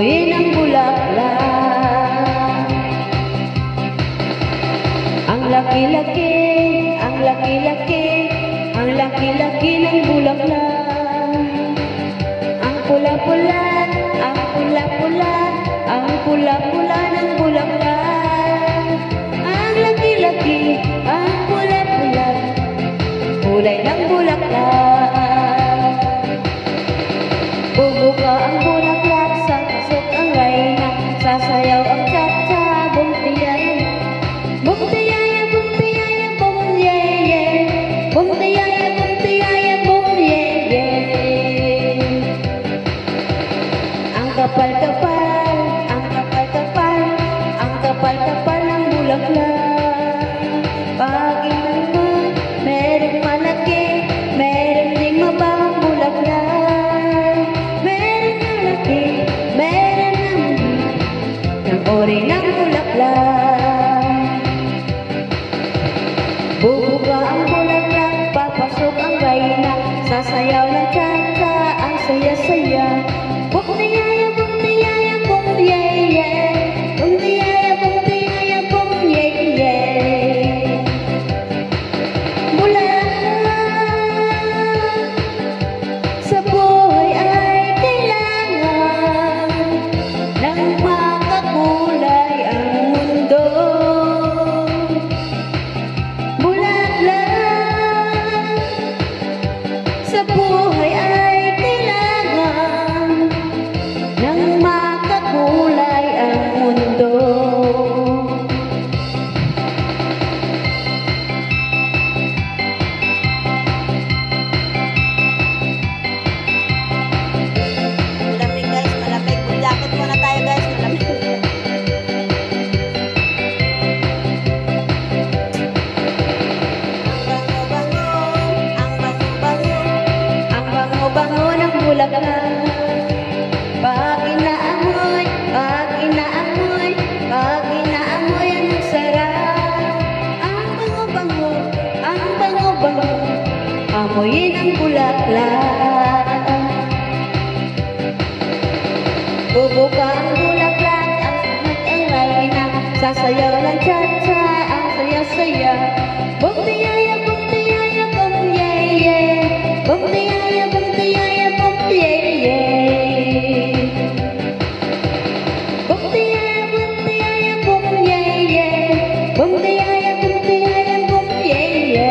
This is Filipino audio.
amuyin ang bulaklak. Ang laki-laki, ang laki-laki, ang laki-laki ng bulaklak. Ang pula-pula, ang pula-pula, ang pula-pula ng bulaklak. Ang laki-laki, ang pula-pula, kulay ng bulaklak. Bubuka ang bulaklak, sasok ang reyna, sasayaw ang cha-cha, bumtiyaya, bumtiyaya, bumtiyaya, bumyeye, bumtiyaya, bumtiyaya, bumyeye. Ang kapal-kapal, ang kapal-kapal, ang kapal-kapal ng bulaklak. Pag mo, merong malaki, meron ding mababang bulaklak. Meron malaki, meron ng uri ng bulaklak. Bubuka ang bulaklak, papasok ang reyna, sasayaw ng cha-cha, ang saya-saya. Bumtiyaya, bumtiyaya, bumyeye, bumtiyaya, bumtiyaya, bumyeye. Bulaklak sa buhay ay kailangan ng makakulay ang mundo. Bulaklak sa buhay ay kailangan ng makakulay ang mundo. Malamig guys, malamig. Jacket muna tayo guys, malamig. Ang bango-bango ng bulaklak. Pag inaamoy, pag inaamoy, pag inaamoy ang sarap. Ang bango-bango, ang bango-bango, amoyin ang bulaklak. Bubuka ang bulaklak, ang samat ang reyna, sasayaw ng cha-cha, ang saya-saya. Bumtiyaya, bumtiyaya, bumyeye, bumtiyaya, bumtiyaya, bumyeye. Bumtiyaya, bumtiyaya, bumyeye, bumtiyaya, bumtiyaya, bumyeye.